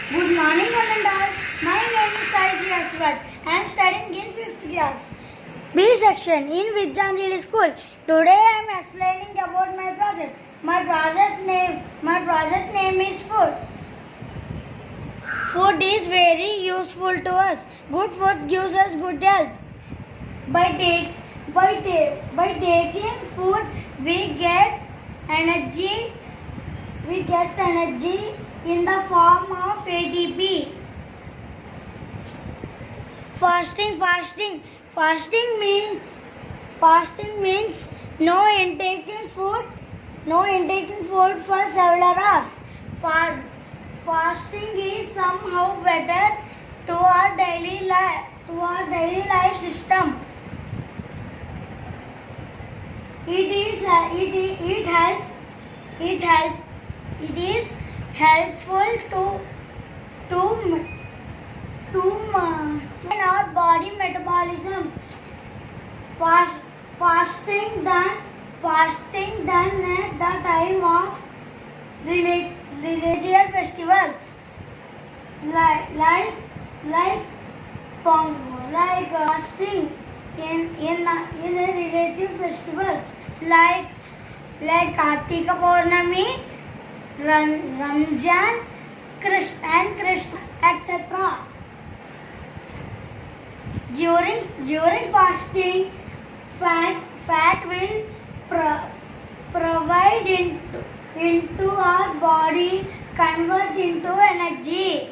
Good morning, one and all. My name is Saiji Aswat. I am studying in 5th class. B section in Vidyanjali School. Today I am explaining about my project. My project name is food. Food is very useful to us. Good food gives us good health. By taking food, we get energy. We get energy in the form of ATP. Fasting means no intaking food for several hours. Fasting is somehow better to our daily life system. It is helpful to maintain our body metabolism. Fasting done at the time of religious festivals like fasting in relative festivals like Kartika Purnami, Ramzan, and Christmas, etc. During fasting, fat will provide into our body, convert into energy.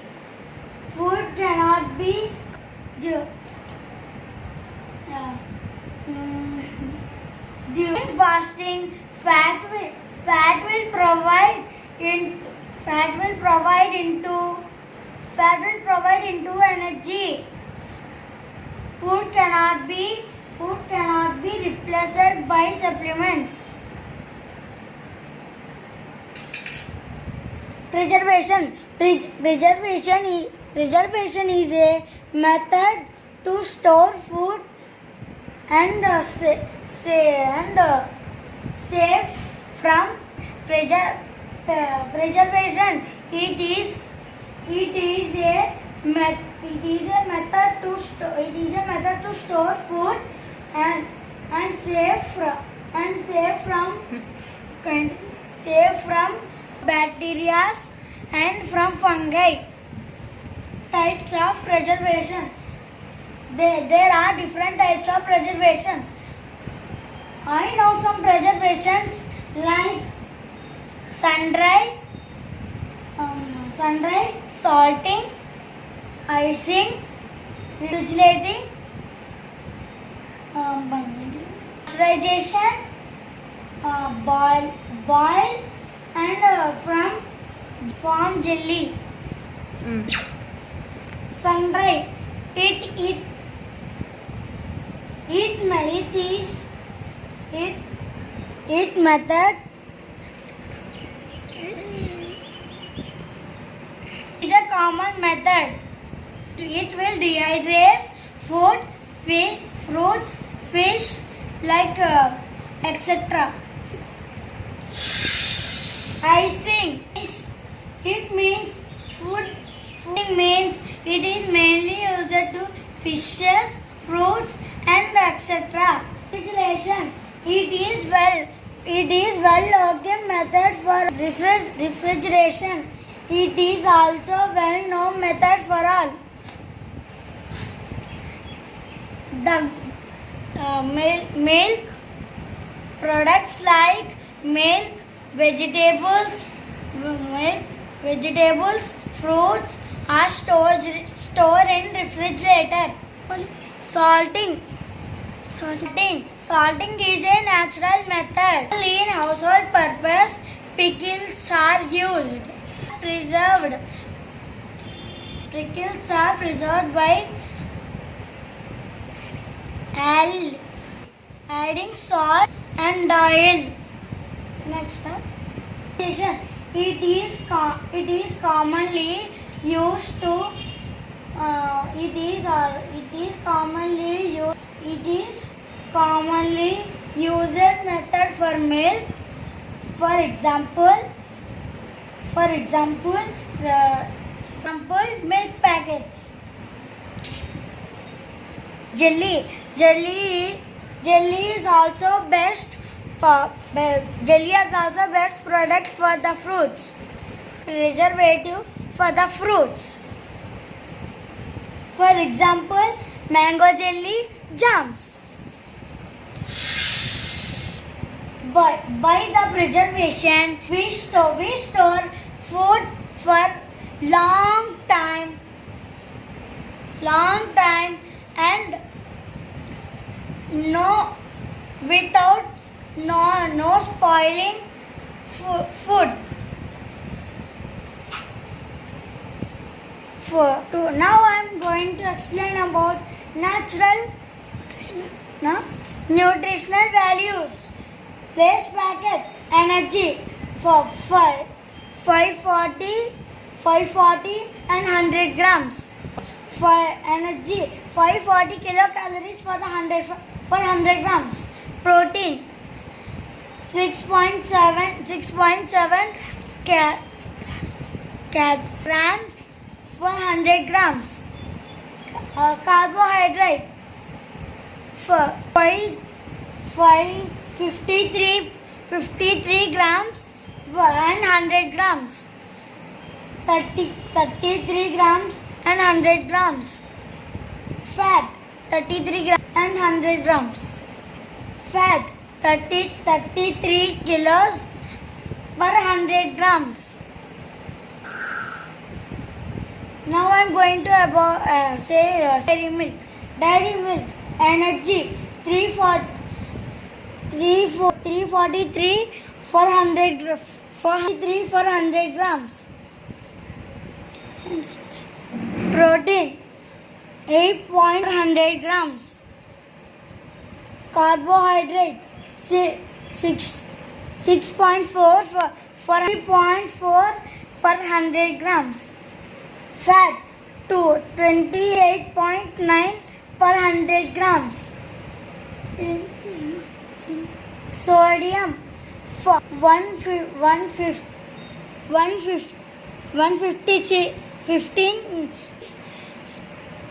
Food cannot be during fasting. Fat will provide into energy. Food cannot be replaced by supplements. Preservation is a method to store food and safe from preservation. It is a method to store food and safe from bacteria and from fungi. Types of preservation. There are different types of preservations. I know some preservations like sun-dried, salting, icing, refrigerating, pasteurization, boil and form jelly. Sun-dried. It method is a common method. It will dehydrate food, fruits, fish, like etc. Icing. It means food means it is mainly used to fishes, fruits, and etc. Refrigeration. It is well-known method for refrigeration. It is also well-known method for all. The milk products like milk, vegetables, fruits are stored in refrigerator. Salting is a natural method. Only in household purpose, pickles are used. Pickles are preserved by adding salt and oil. Next step. It is commonly used to commonly used method for milk. For example, Example, milk packets. Jelly is also best product for the fruits. Preservative for the fruits. For example, mango jelly, jams. By the preservation, we store food for long time and no spoiling food. Now I am going to explain about nutritional values. Lace packet energy for 540 and 100 grams. For energy 540 kilocalories for 100 grams. Protein 6.7 grams for 100 grams. Carbohydrate for 53 grams and 100 grams. 33 grams and 100 grams. Fat 33 grams and 100 grams. Fat 33 kilos per 100 grams. Now I am going to say dairy milk. Dairy milk energy 343 for 100 grams. Protein 8.100 grams. Carbohydrate 6.4 for 3.4 per 100 grams. Fat 28.9 per 100 grams. Sodium 15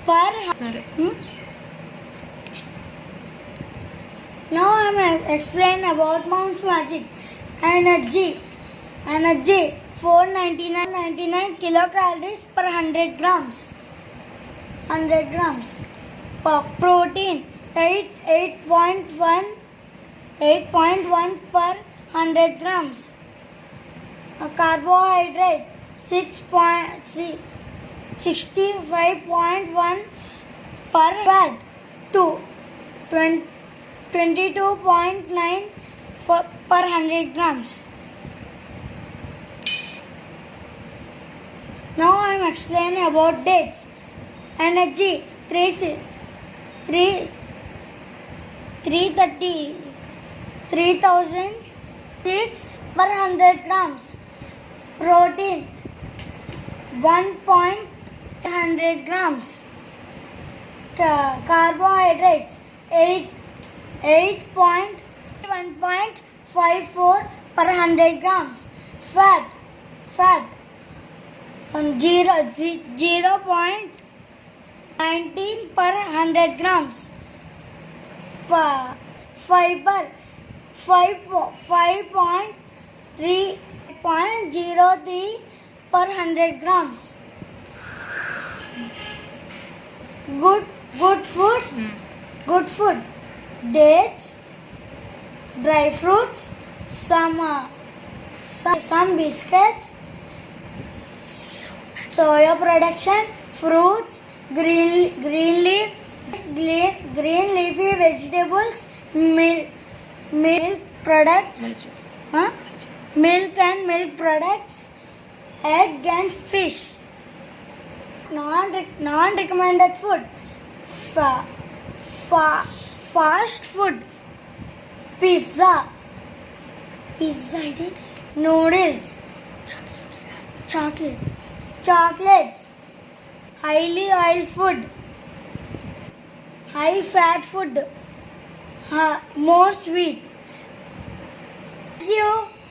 per. Now I am explain about Mount's Magic. Energy 499 kilocalories per 100 grams. Protein 8.1 per 100 grams. Carbohydrate 65.1 per. Fat 22.9 per 100 grams. Now I am explaining about dates. Energy 3006 per 100 grams. Protein 1.100 grams. Carbohydrates 1.54 per 100 grams. Fat 0.19 per 100 grams. Fiber 5.03 per 100 grams. Good food. Dates, dry fruits, some biscuits, soya production, fruits, green leafy vegetables, milk products, milk and milk products, egg and fish. Non-recommended food. Fast food. Pizza, noodles, chocolates, highly oil food, high fat food, more sweets. Thank you.